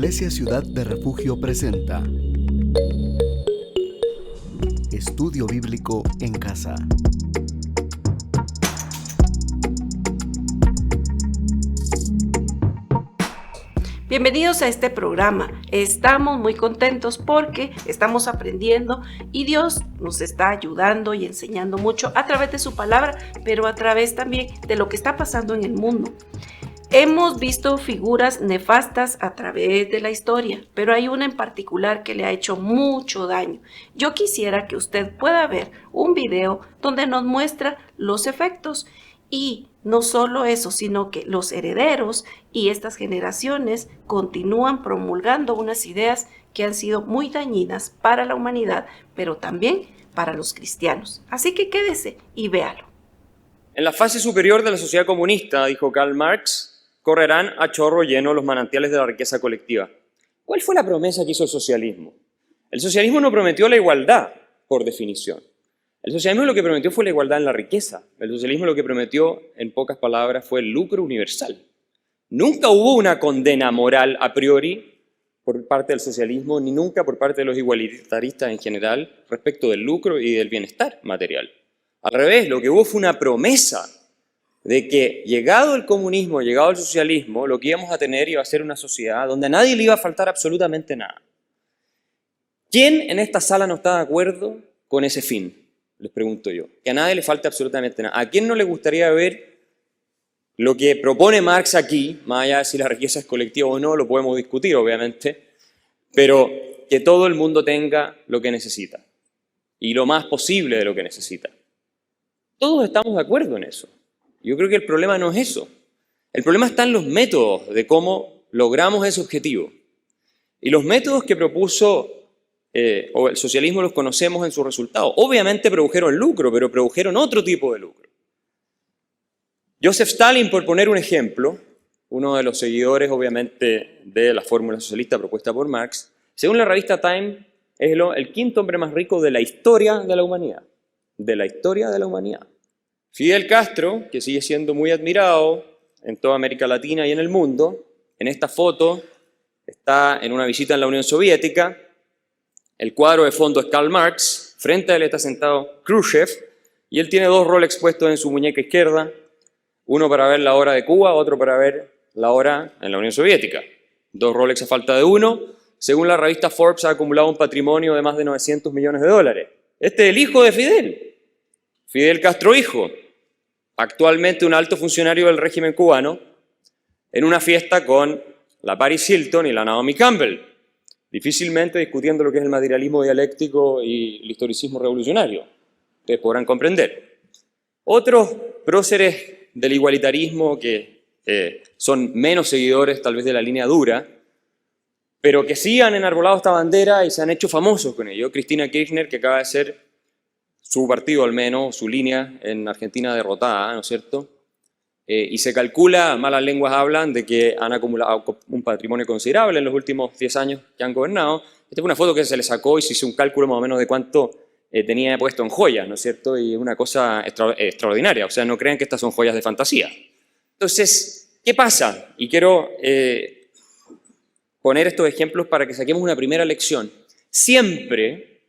Iglesia Ciudad de Refugio presenta Estudio Bíblico en Casa. Bienvenidos a este programa. Estamos muy contentos porque estamos aprendiendo y Dios nos está ayudando y enseñando mucho a través de su palabra, pero a través también de lo que está pasando en el mundo. Hemos visto figuras nefastas a través de la historia, pero hay una en particular que le ha hecho mucho daño. Yo quisiera que usted pueda ver un video donde nos muestra los efectos y no solo eso, sino que los herederos y estas generaciones continúan promulgando unas ideas que han sido muy dañinas para la humanidad, pero también para los cristianos. Así que quédese y véalo. En la fase superior de la sociedad comunista, dijo Karl Marx, correrán a chorro lleno los manantiales de la riqueza colectiva. ¿Cuál fue la promesa que hizo el socialismo? El socialismo no prometió la igualdad, por definición. El socialismo lo que prometió fue la igualdad en la riqueza. El socialismo lo que prometió, en pocas palabras, fue el lucro universal. Nunca hubo una condena moral a priori por parte del socialismo, ni nunca por parte de los igualitaristas en general, respecto del lucro y del bienestar material. Al revés, lo que hubo fue una promesa de que llegado el comunismo, llegado el socialismo, lo que íbamos a tener iba a ser una sociedad donde a nadie le iba a faltar absolutamente nada. ¿Quién en esta sala no está de acuerdo con ese fin? Les pregunto yo. Que a nadie le falte absolutamente nada. ¿A quién no le gustaría ver lo que propone Marx aquí, más allá de si la riqueza es colectiva o no, lo podemos discutir obviamente, pero que todo el mundo tenga lo que necesita y lo más posible de lo que necesita? Todos estamos de acuerdo en eso. Yo creo que el problema no es eso. El problema está en los métodos de cómo logramos ese objetivo. Y los métodos que propuso o el socialismo los conocemos en sus resultados. Obviamente produjeron lucro, pero produjeron otro tipo de lucro. Joseph Stalin, por poner un ejemplo, uno de los seguidores obviamente de la fórmula socialista propuesta por Marx, según la revista Time, es el quinto hombre más rico de la historia de la humanidad. De la historia de la humanidad. Fidel Castro, que sigue siendo muy admirado en toda América Latina y en el mundo, en esta foto está en una visita en la Unión Soviética, el cuadro de fondo es Karl Marx, frente a él está sentado Khrushchev, y él tiene dos Rolex puestos en su muñeca izquierda, uno para ver la hora de Cuba, otro para ver la hora en la Unión Soviética. Dos Rolex a falta de uno. Según la revista Forbes, ha acumulado un patrimonio de más de 900 millones de dólares. Este es el hijo de Fidel. Fidel Castro hijo, actualmente un alto funcionario del régimen cubano, en una fiesta con la Paris Hilton y la Naomi Campbell, difícilmente discutiendo lo que es el materialismo dialéctico y el historicismo revolucionario. Ustedes podrán comprender. Otros próceres del igualitarismo que son menos seguidores tal vez de la línea dura, pero que sí han enarbolado esta bandera y se han hecho famosos con ello. Cristina Kirchner, que acaba de ser su partido al menos, su línea en Argentina derrotada, ¿no es cierto? Y se calcula, malas lenguas hablan, de que han acumulado un patrimonio considerable en los últimos 10 años que han gobernado. Esta es una foto que se le sacó y se hizo un cálculo más o menos de cuánto tenía puesto en joyas, ¿no es cierto? Y es una cosa extraordinaria, o sea, no crean que estas son joyas de fantasía. Entonces, ¿qué pasa? Y quiero poner estos ejemplos para que saquemos una primera lección. Siempre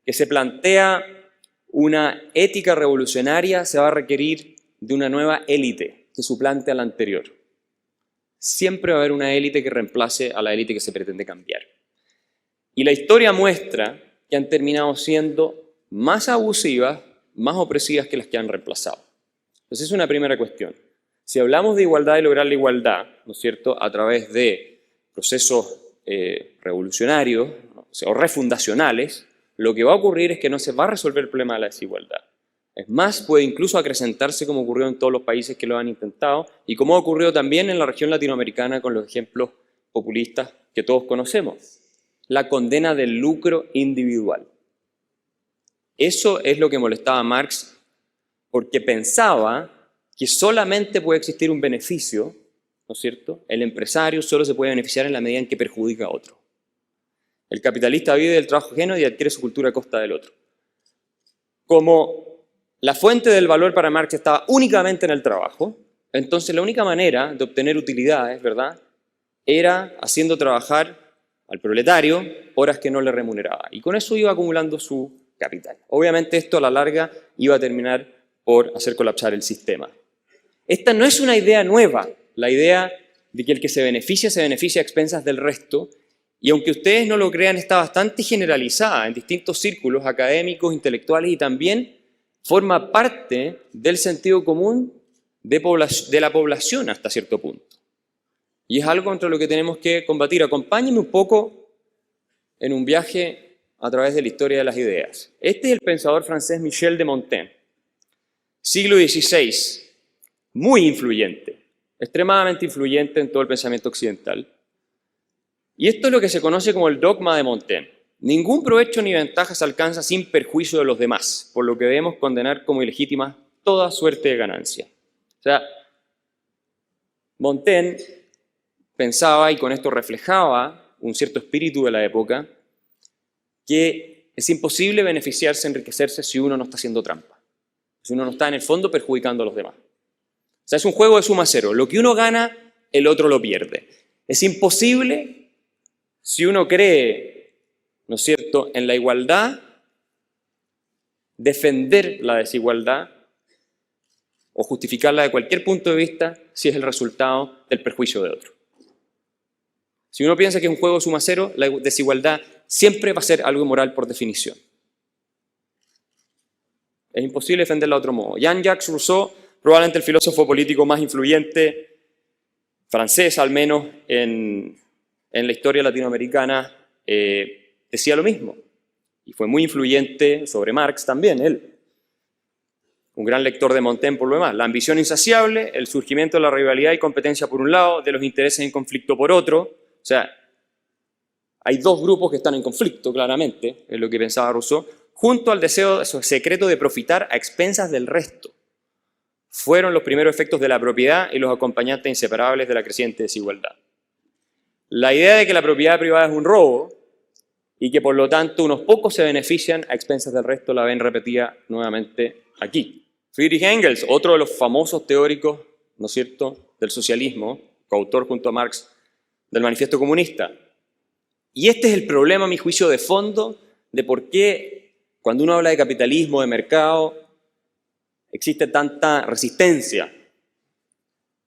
que se plantea una ética revolucionaria se va a requerir de una nueva élite que suplante a la anterior. Siempre va a haber una élite que reemplace a la élite que se pretende cambiar. Y la historia muestra que han terminado siendo más abusivas, más opresivas que las que han reemplazado. Entonces es una primera cuestión. Si hablamos de igualdad y lograr la igualdad, ¿no es cierto?, a través de procesos revolucionarios, ¿no?, o refundacionales, lo que va a ocurrir es que no se va a resolver el problema de la desigualdad. Es más, puede incluso acrecentarse como ocurrió en todos los países que lo han intentado y como ha ocurrido también en la región latinoamericana con los ejemplos populistas que todos conocemos. La condena del lucro individual. Eso es lo que molestaba a Marx porque pensaba que solamente puede existir un beneficio, ¿no es cierto? El empresario solo se puede beneficiar en la medida en que perjudica a otro. El capitalista vive del trabajo ajeno y adquiere su cultura a costa del otro. Como la fuente del valor para Marx estaba únicamente en el trabajo, entonces la única manera de obtener utilidades, ¿verdad?, era haciendo trabajar al proletario horas que no le remuneraba. Y con eso iba acumulando su capital. Obviamente esto a la larga iba a terminar por hacer colapsar el sistema. Esta no es una idea nueva, la idea de que el que se beneficia a expensas del resto, y aunque ustedes no lo crean, está bastante generalizada en distintos círculos académicos, intelectuales, y también forma parte del sentido común de la población hasta cierto punto. Y es algo contra lo que tenemos que combatir. Acompáñenme un poco en un viaje a través de la historia de las ideas. Este es el pensador francés Michel de Montaigne, siglo XVI, muy influyente, extremadamente influyente en todo el pensamiento occidental. Y esto es lo que se conoce como el dogma de Montaigne. Ningún provecho ni ventaja se alcanza sin perjuicio de los demás, por lo que debemos condenar como ilegítima toda suerte de ganancia. O sea, Montaigne pensaba, y con esto reflejaba un cierto espíritu de la época, que es imposible beneficiarse, enriquecerse si uno no está haciendo trampa, si uno no está en el fondo perjudicando a los demás. O sea, es un juego de suma cero. Lo que uno gana, el otro lo pierde. Es imposible, si uno cree, ¿no es cierto?, en la igualdad, defender la desigualdad o justificarla de cualquier punto de vista si es el resultado del perjuicio de otro. Si uno piensa que es un juego de suma cero, la desigualdad siempre va a ser algo inmoral por definición. Es imposible defenderla de otro modo. Jean-Jacques Rousseau, probablemente el filósofo político más influyente, francés al menos, en la historia latinoamericana, decía lo mismo. Y fue muy influyente sobre Marx también, él. Un gran lector de Montaigne por lo demás. La ambición insaciable, el surgimiento de la rivalidad y competencia por un lado, de los intereses en conflicto por otro. O sea, hay dos grupos que están en conflicto, claramente, es lo que pensaba Rousseau, junto al deseo secreto de profitar a expensas del resto. Fueron los primeros efectos de la propiedad y los acompañantes inseparables de la creciente desigualdad. La idea de que la propiedad privada es un robo y que por lo tanto unos pocos se benefician a expensas del resto la ven repetida nuevamente aquí. Friedrich Engels, otro de los famosos teóricos, ¿no es cierto?, del socialismo, coautor junto a Marx del Manifiesto Comunista. Y este es el problema, a mi juicio, de fondo de por qué cuando uno habla de capitalismo, de mercado, existe tanta resistencia.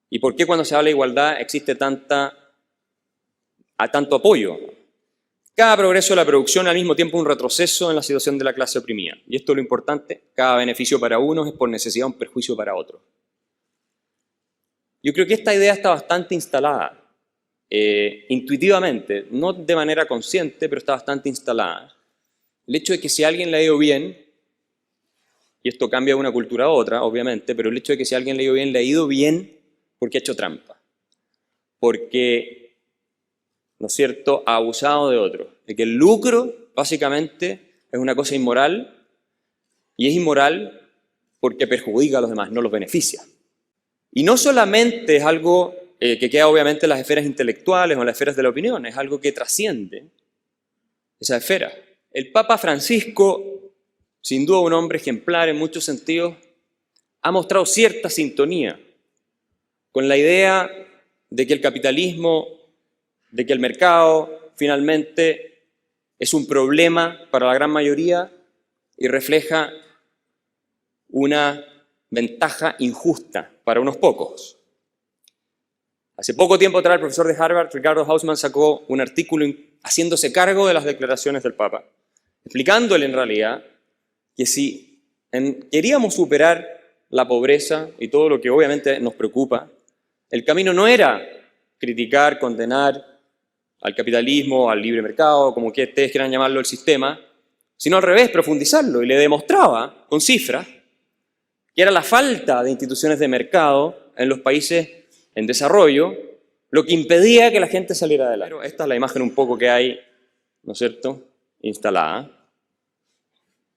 Y por qué cuando se habla de igualdad existe tanto apoyo. Cada progreso de la producción al mismo tiempo un retroceso en la situación de la clase oprimida. Y esto es lo importante, cada beneficio para unos es por necesidad un perjuicio para otros. Yo creo que esta idea está bastante instalada. Intuitivamente, no de manera consciente, pero está bastante instalada. El hecho de que si a alguien le ha ido bien, y esto cambia de una cultura a otra, obviamente, pero el hecho de que si a alguien le ha ido bien porque ha hecho trampa, porque, ¿no es cierto?, ha abusado de otro, de que el lucro, básicamente, es una cosa inmoral, y es inmoral porque perjudica a los demás, no los beneficia. Y no solamente es algo que queda obviamente en las esferas intelectuales o en las esferas de la opinión, es algo que trasciende esa esfera. El Papa Francisco, sin duda un hombre ejemplar en muchos sentidos, ha mostrado cierta sintonía con la idea de que el capitalismo, de que el mercado finalmente es un problema para la gran mayoría y refleja una ventaja injusta para unos pocos. Hace poco tiempo atrás el profesor de Harvard, Ricardo Hausmann, sacó un artículo haciéndose cargo de las declaraciones del Papa, explicándole en realidad que si queríamos superar la pobreza y todo lo que obviamente nos preocupa, el camino no era criticar, condenar al capitalismo, al libre mercado, como que ustedes quieran llamarlo, el sistema, sino al revés, profundizarlo. Y le demostraba con cifras que era la falta de instituciones de mercado en los países en desarrollo lo que impedía que la gente saliera adelante. Pero esta es la imagen un poco que hay, ¿no es cierto?, instalada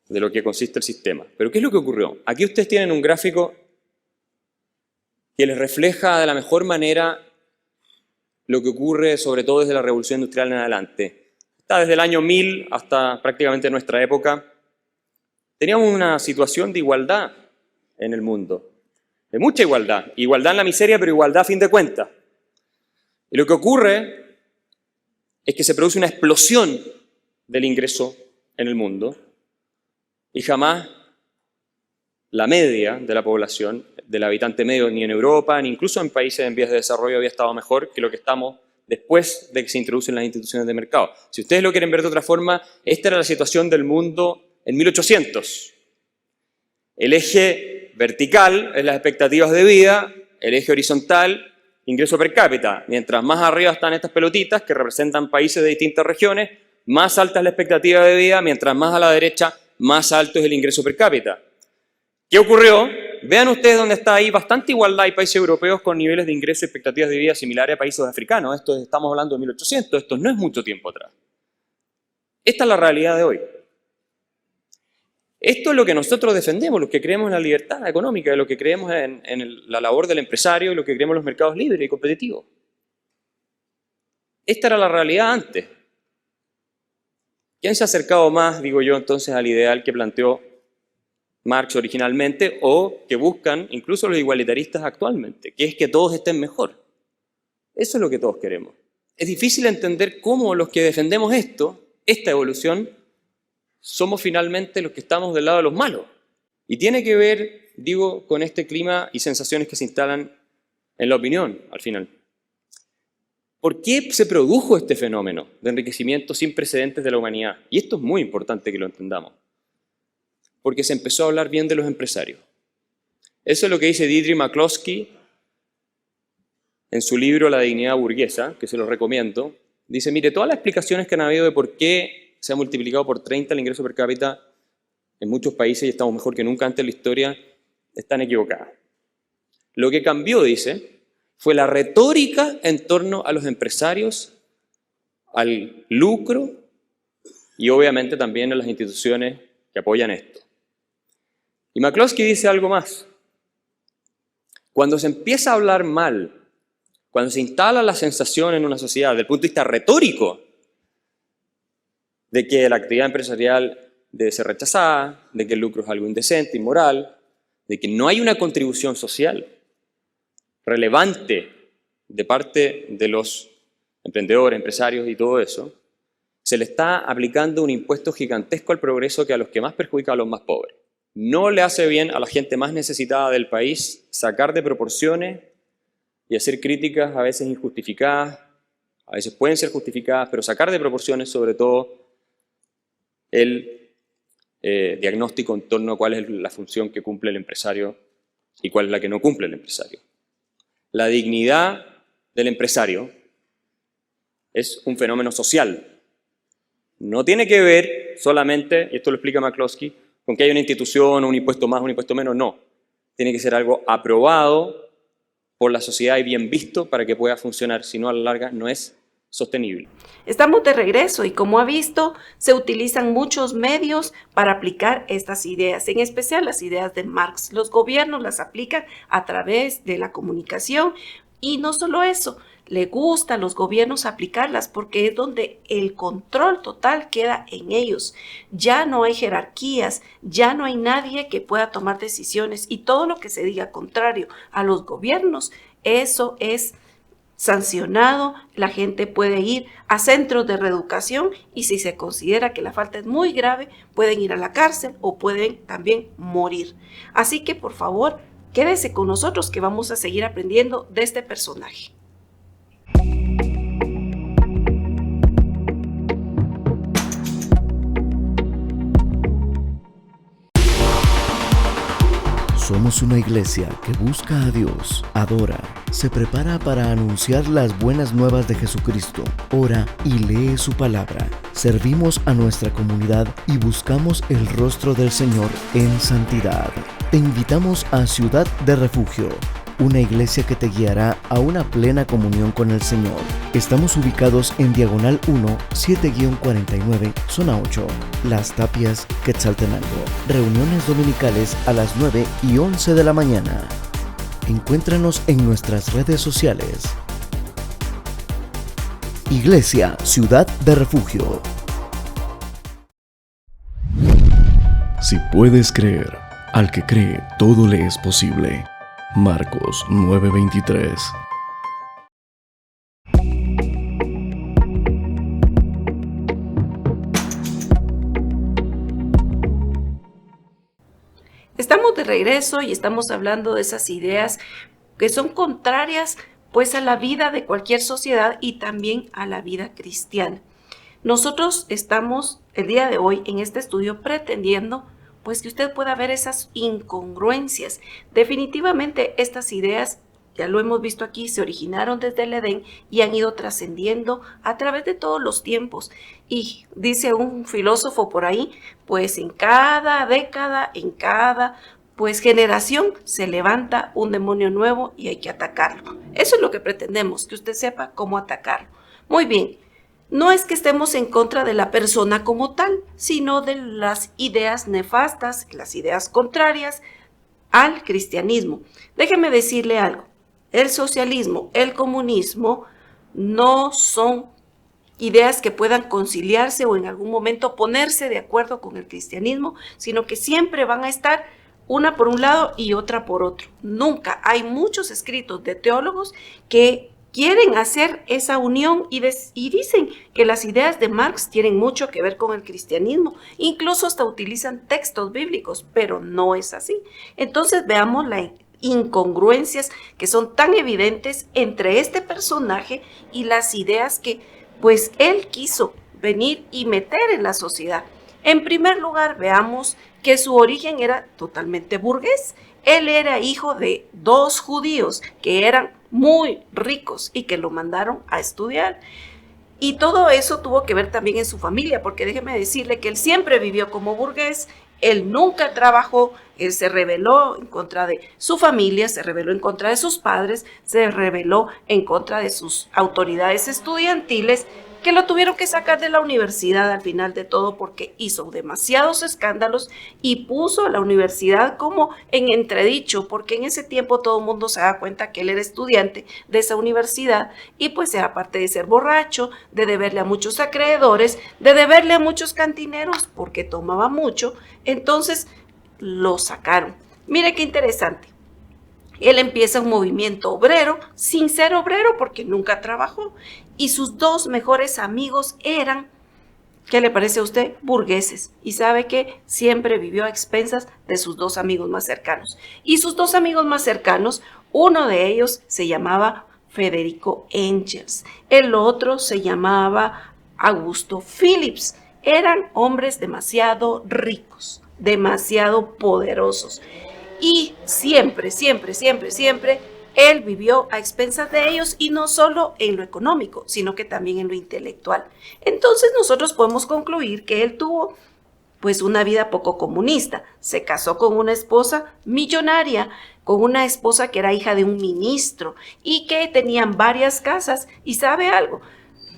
de lo que consiste el sistema. Pero ¿qué es lo que ocurrió? Aquí ustedes tienen un gráfico que les refleja de la mejor manera lo que ocurre sobre todo desde la Revolución Industrial en adelante. Está desde el año 1000 hasta prácticamente nuestra época. Teníamos una situación de igualdad en el mundo, de mucha igualdad. Igualdad en la miseria, pero igualdad a fin de cuentas. Y lo que ocurre es que se produce una explosión del ingreso en el mundo y jamás la media de la población, del habitante medio, ni en Europa, ni incluso en países en vías de desarrollo había estado mejor que lo que estamos después de que se introducen las instituciones de mercado. Si ustedes lo quieren ver de otra forma, esta era la situación del mundo en 1800. El eje vertical es las expectativas de vida, el eje horizontal, ingreso per cápita. Mientras más arriba están estas pelotitas que representan países de distintas regiones, más alta es la expectativa de vida, mientras más a la derecha, más alto es el ingreso per cápita. ¿Qué ocurrió? Vean ustedes dónde está ahí bastante igualdad. Hay países europeos con niveles de ingreso y expectativas de vida similares a países africanos. Estamos hablando de 1800, esto no es mucho tiempo atrás. Esta es la realidad de hoy. Esto es lo que nosotros defendemos, los que creemos en la libertad económica, lo que creemos en la labor del empresario y lo que creemos en los mercados libres y competitivos. Esta era la realidad antes. ¿Quién se ha acercado más, digo yo, entonces al ideal que planteó Marx originalmente o que buscan incluso los igualitaristas actualmente, que es que todos estén mejor? Eso es lo que todos queremos. Es difícil entender cómo los que defendemos esta evolución, somos finalmente los que estamos del lado de los malos. Y tiene que ver, digo, con este clima y sensaciones que se instalan en la opinión, al final. ¿Por qué se produjo este fenómeno de enriquecimiento sin precedentes de la humanidad? Y esto es muy importante que lo entendamos. Porque se empezó a hablar bien de los empresarios. Eso es lo que dice Dietrich McCloskey en su libro La dignidad burguesa, que se lo recomiendo. Dice, mire, todas las explicaciones que han habido de por qué se ha multiplicado por 30 el ingreso per cápita en muchos países y estamos mejor que nunca antes en la historia, están equivocadas. Lo que cambió, dice, fue la retórica en torno a los empresarios, al lucro y obviamente también a las instituciones que apoyan esto. Y McCloskey dice algo más. Cuando se empieza a hablar mal, cuando se instala la sensación en una sociedad desde el punto de vista retórico de que la actividad empresarial debe ser rechazada, de que el lucro es algo indecente, inmoral, de que no hay una contribución social relevante de parte de los emprendedores, empresarios y todo eso, se le está aplicando un impuesto gigantesco al progreso que a los que más perjudica a los más pobres. No le hace bien a la gente más necesitada del país sacar de proporciones y hacer críticas a veces injustificadas, a veces pueden ser justificadas, pero sacar de proporciones sobre todo el diagnóstico en torno a cuál es la función que cumple el empresario y cuál es la que no cumple el empresario. La dignidad del empresario es un fenómeno social. No tiene que ver solamente, y esto lo explica McCloskey, con que haya una institución, un impuesto más, un impuesto menos, no. Tiene que ser algo aprobado por la sociedad y bien visto para que pueda funcionar, si no a la larga no es sostenible. Estamos de regreso y como ha visto, se utilizan muchos medios para aplicar estas ideas, en especial las ideas de Marx. Los gobiernos las aplican a través de la comunicación y no solo eso, le gusta a los gobiernos aplicarlas porque es donde el control total queda en ellos. Ya no hay jerarquías, ya no hay nadie que pueda tomar decisiones y todo lo que se diga contrario a los gobiernos, eso es sancionado. La gente puede ir a centros de reeducación y si se considera que la falta es muy grave, pueden ir a la cárcel o pueden también morir. Así que por favor, quédese con nosotros que vamos a seguir aprendiendo de este personaje. Somos una iglesia que busca a Dios, adora, se prepara para anunciar las buenas nuevas de Jesucristo, ora y lee su palabra. Servimos a nuestra comunidad y buscamos el rostro del Señor en santidad. Te invitamos a Ciudad de Refugio, una iglesia que te guiará a una plena comunión con el Señor. Estamos ubicados en Diagonal 1, 7-49, Zona 8, Las Tapias, Quetzaltenango. Reuniones dominicales a las 9 y 11 de la mañana. Encuéntranos en nuestras redes sociales. Iglesia Ciudad de Refugio. Si puedes creer, al que cree todo le es posible. Marcos 9:23. estamos de regreso y estamos hablando de esas ideas que son contrarias pues a la vida de cualquier sociedad y también a la vida cristiana. Nosotros estamos el día de hoy en este estudio pretendiendo pues que usted pueda ver esas incongruencias. Definitivamente estas ideas, ya lo hemos visto aquí, se originaron desde el Edén y han ido trascendiendo a través de todos los tiempos. Y dice un filósofo por ahí, pues en cada década, en cada pues generación se levanta un demonio nuevo y hay que atacarlo. Eso es lo que pretendemos, que usted sepa cómo atacarlo. Muy bien. No es que estemos en contra de la persona como tal, sino de las ideas nefastas, las ideas contrarias al cristianismo. Déjeme decirle algo, el socialismo, el comunismo no son ideas que puedan conciliarse o en algún momento ponerse de acuerdo con el cristianismo, sino que siempre van a estar una por un lado y otra por otro. Nunca. Hay muchos escritos de teólogos que quieren hacer esa unión y dicen que las ideas de Marx tienen mucho que ver con el cristianismo, incluso hasta utilizan textos bíblicos, pero no es así. Entonces veamos las incongruencias que son tan evidentes entre este personaje y las ideas que pues él quiso venir y meter en la sociedad. En primer lugar, veamos que su origen era totalmente burgués. Él era hijo de 2 judíos que eran muy ricos y que lo mandaron a estudiar. Y todo eso tuvo que ver también en su familia, porque déjeme decirle que él siempre vivió como burgués, él nunca trabajó, él se rebeló en contra de su familia, se rebeló en contra de sus padres, se rebeló en contra de sus autoridades estudiantiles, que lo tuvieron que sacar de la universidad al final de todo porque hizo demasiados escándalos y puso a la universidad como en entredicho, porque en ese tiempo todo el mundo se da cuenta que él era estudiante de esa universidad y pues aparte de ser borracho, de deberle a muchos acreedores, de deberle a muchos cantineros porque tomaba mucho, entonces lo sacaron. Mire qué interesante. Él empieza un movimiento obrero, sin ser obrero porque nunca trabajó, y sus 2 mejores amigos eran, ¿qué le parece a usted? Burgueses. Y sabe que siempre vivió a expensas de sus 2 amigos más cercanos. Y sus 2 amigos más cercanos, uno de ellos se llamaba Federico Engels, el otro se llamaba Augusto Phillips. Eran hombres demasiado ricos, demasiado poderosos. Y siempre, él vivió a expensas de ellos y no solo en lo económico, sino que también en lo intelectual. Entonces nosotros podemos concluir que él tuvo pues una vida poco comunista. Se casó con una esposa millonaria, con una esposa que era hija de un ministro y que tenían varias casas. ¿Y sabe algo?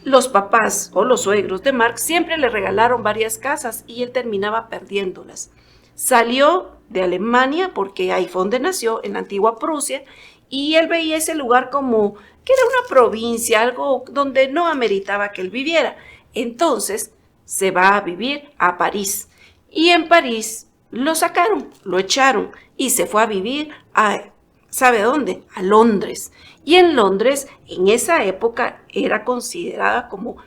Los papás o los suegros de Marx siempre le regalaron varias casas y él terminaba perdiéndolas. Salió de Alemania porque ahí fue donde nació, en la antigua Prusia, y él veía ese lugar como que era una provincia, algo donde no ameritaba que él viviera. Entonces se va a vivir a París y en París lo sacaron, lo echaron y se fue a vivir a, ¿sabe dónde? A Londres. Y en Londres en esa época era considerada como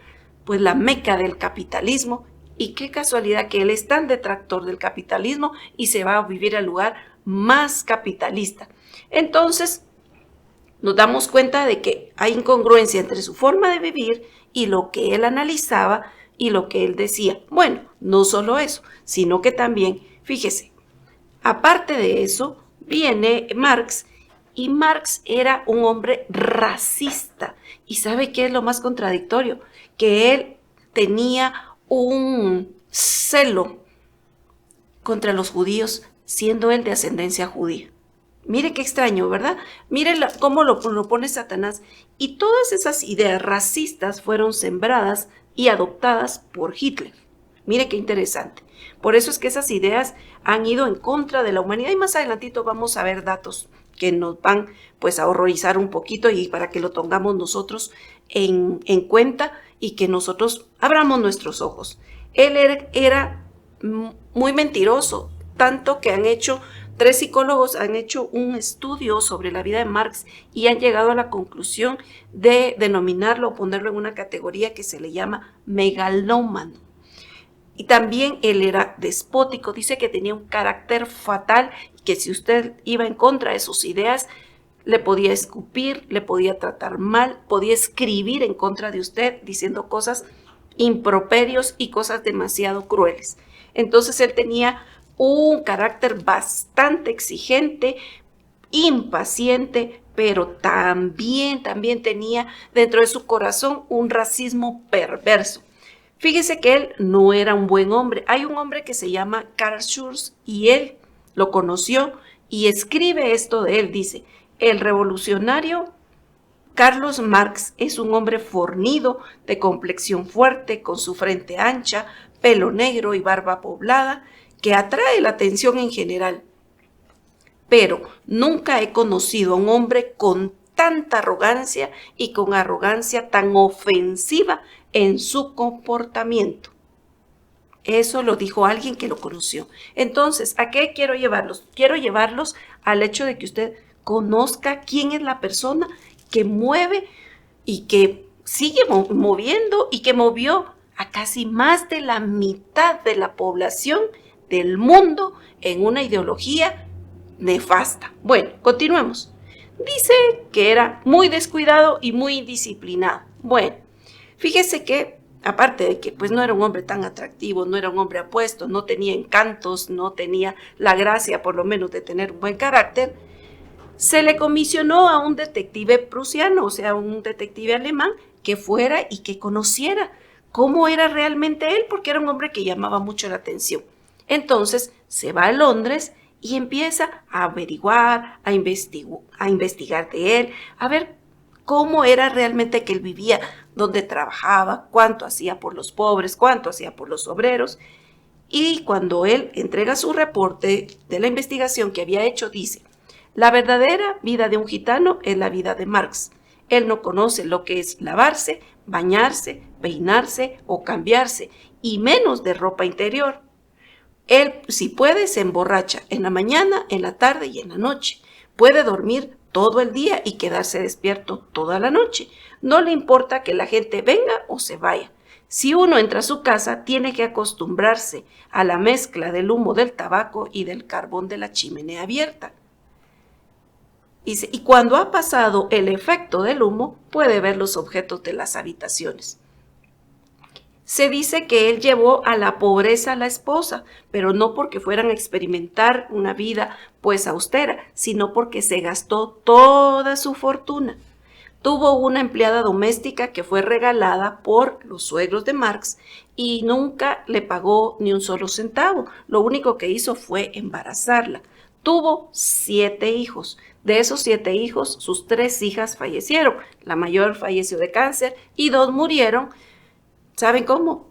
pues la meca del capitalismo. Y qué casualidad que él es tan detractor del capitalismo y se va a vivir al lugar más capitalista. Entonces, nos damos cuenta de que hay incongruencia entre su forma de vivir y lo que él analizaba y lo que él decía. Bueno, no solo eso, sino que también, fíjese, aparte de eso, viene Marx y Marx era un hombre racista. ¿Y sabe qué es lo más contradictorio? Que él tenía un celo contra los judíos, siendo él de ascendencia judía. Mire qué extraño, ¿verdad? Mire cómo lo pone Satanás. Y todas esas ideas racistas fueron sembradas y adoptadas por Hitler. Mire qué interesante. Por eso es que esas ideas han ido en contra de la humanidad y más adelantito vamos a ver datos que nos van pues a horrorizar un poquito y para que lo tengamos nosotros en cuenta y que nosotros abramos nuestros ojos. Él era muy mentiroso, tanto que 3 psicólogos han hecho un estudio sobre la vida de Marx y han llegado a la conclusión de denominarlo o ponerlo en una categoría que se le llama megalómano. Y también él era despótico, dice que tenía un carácter fatal, que si usted iba en contra de sus ideas, le podía escupir, le podía tratar mal, podía escribir en contra de usted diciendo cosas improperios y cosas demasiado crueles. Entonces él tenía un carácter bastante exigente, impaciente, pero también tenía dentro de su corazón un racismo perverso. Fíjese que él no era un buen hombre. Hay un hombre que se llama Carl Schurz y él lo conoció y escribe esto de él. Dice, el revolucionario Carlos Marx es un hombre fornido, de complexión fuerte, con su frente ancha, pelo negro y barba poblada, que atrae la atención en general. Pero nunca he conocido a un hombre con tanta arrogancia y con arrogancia tan ofensiva en su comportamiento. Eso lo dijo alguien que lo conoció. Entonces, ¿a qué quiero llevarlos? Quiero llevarlos al hecho de que usted conozca quién es la persona que mueve y que sigue moviendo y que movió a casi más de la mitad de la población del mundo en una ideología nefasta. Bueno, continuemos. Dice que era muy descuidado y muy indisciplinado. Bueno, fíjese que aparte de que pues no era un hombre tan atractivo, no era un hombre apuesto, no tenía encantos, no tenía la gracia por lo menos de tener un buen carácter, se le comisionó a un detective prusiano, o sea, un detective alemán, que fuera y que conociera cómo era realmente él, porque era un hombre que llamaba mucho la atención. Entonces se va a Londres y empieza a averiguar, a investigar de él, a ver cómo era realmente que él vivía, dónde trabajaba, cuánto hacía por los pobres, cuánto hacía por los obreros. Y cuando él entrega su reporte de la investigación que había hecho, dice, la verdadera vida de un gitano es la vida de Marx. Él no conoce lo que es lavarse, bañarse, peinarse o cambiarse, y menos de ropa interior. Él, si puede, se emborracha en la mañana, en la tarde y en la noche. Puede dormir todo el día y quedarse despierto toda la noche. No le importa que la gente venga o se vaya. Si uno entra a su casa, tiene que acostumbrarse a la mezcla del humo del tabaco y del carbón de la chimenea abierta. Y cuando ha pasado el efecto del humo, puede ver los objetos de las habitaciones. Se dice que él llevó a la pobreza a la esposa, pero no porque fueran a experimentar una vida pues austera, sino porque se gastó toda su fortuna. Tuvo una empleada doméstica que fue regalada por los suegros de Marx y nunca le pagó ni un solo centavo. Lo único que hizo fue embarazarla. Tuvo 7 hijos. De esos 7 hijos, sus 3 hijas fallecieron. La mayor falleció de cáncer y 2 murieron. ¿Saben cómo?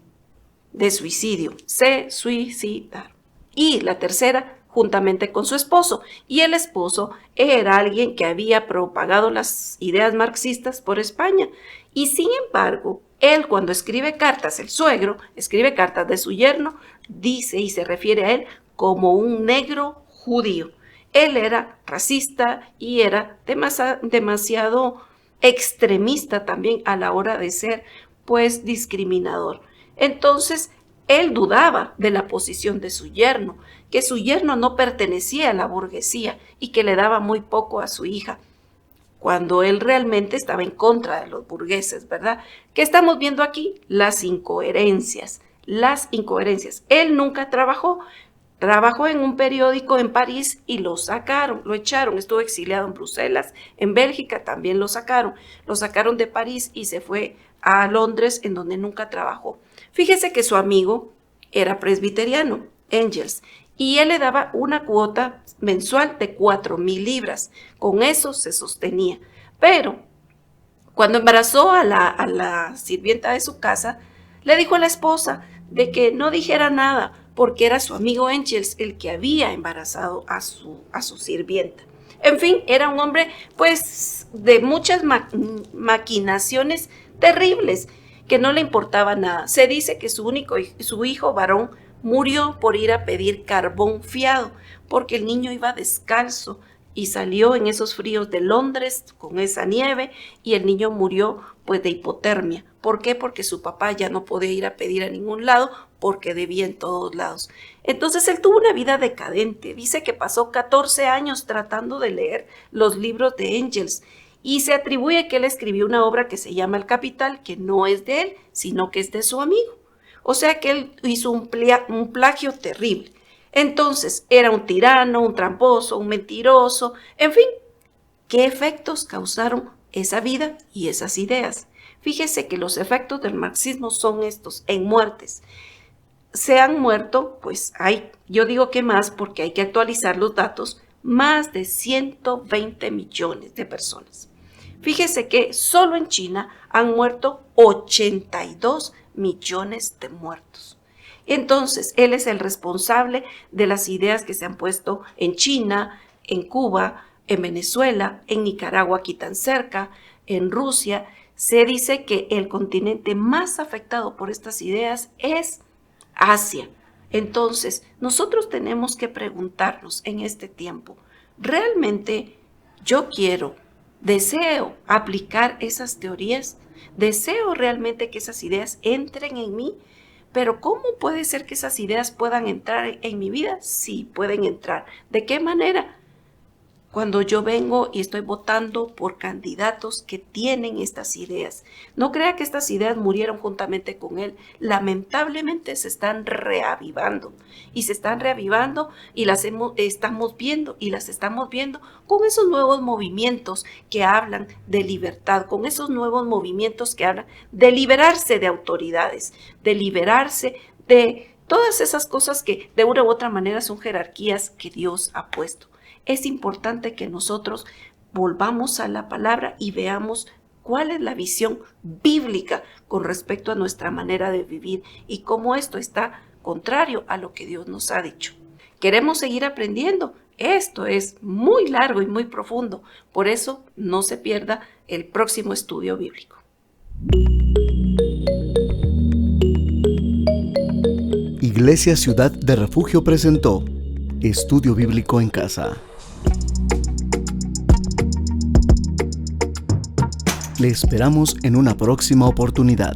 De suicidio. Se suicidaron. Y la tercera, juntamente con su esposo. Y el esposo era alguien que había propagado las ideas marxistas por España. Y sin embargo, él cuando escribe cartas, el suegro, escribe cartas de su yerno, dice y se refiere a él como un negro judío. Él era racista y era demasiado extremista también a la hora de ser pues discriminador. Entonces él dudaba de la posición de su yerno, que su yerno no pertenecía a la burguesía y que le daba muy poco a su hija, cuando él realmente estaba en contra de los burgueses, ¿verdad? ¿Qué estamos viendo aquí? Las incoherencias. Él nunca trabajó en un periódico en París y lo echaron, estuvo exiliado en Bruselas, en Bélgica también lo sacaron de París y se fue a Londres, en donde nunca trabajó. Fíjese que su amigo era presbiteriano, Engels, y él le daba una cuota mensual de 4,000 libras. Con eso se sostenía. Pero cuando embarazó a la sirvienta de su casa, le dijo a la esposa de que no dijera nada, porque era su amigo Engels el que había embarazado a su sirvienta. En fin, era un hombre pues de muchas maquinaciones terribles, que no le importaba nada. Se dice que su hijo varón murió por ir a pedir carbón fiado, porque el niño iba descalzo y salió en esos fríos de Londres con esa nieve y el niño murió pues de hipotermia. ¿Por qué? Porque su papá ya no podía ir a pedir a ningún lado porque debía en todos lados. Entonces él tuvo una vida decadente. Dice que pasó 14 años tratando de leer los libros de Engels y se atribuye que él escribió una obra que se llama El Capital, que no es de él, sino que es de su amigo. O sea que él hizo un plagio terrible. Entonces era un tirano, un tramposo, un mentiroso, en fin. ¿Qué efectos causaron esa vida y esas ideas? Fíjese que los efectos del marxismo son estos, en muertes. Se han muerto, pues yo digo que más porque hay que actualizar los datos, más de 120 millones de personas. Fíjese que solo en China han muerto 82 millones de muertos. Entonces, él es el responsable de las ideas que se han puesto en China, en Cuba, en Venezuela, en Nicaragua, aquí tan cerca, en Rusia. Se dice que el continente más afectado por estas ideas es Asia. Entonces, nosotros tenemos que preguntarnos en este tiempo, ¿realmente yo deseo aplicar esas teorías? ¿Deseo realmente que esas ideas entren en mí? Pero ¿cómo puede ser que esas ideas puedan entrar en mi vida? Sí, pueden entrar. ¿De qué manera? Cuando yo vengo y estoy votando por candidatos que tienen estas ideas. No crea que estas ideas murieron juntamente con él. Lamentablemente se están reavivando. Y se están reavivando y las estamos viendo con esos nuevos movimientos que hablan de libertad, con esos nuevos movimientos que hablan de liberarse de autoridades, de liberarse de todas esas cosas que de una u otra manera son jerarquías que Dios ha puesto. Es importante que nosotros volvamos a la palabra y veamos cuál es la visión bíblica con respecto a nuestra manera de vivir y cómo esto está contrario a lo que Dios nos ha dicho. ¿Queremos seguir aprendiendo? Esto es muy largo y muy profundo. Por eso no se pierda el próximo estudio bíblico. Iglesia Ciudad de Refugio presentó Estudio Bíblico en Casa. Le esperamos en una próxima oportunidad.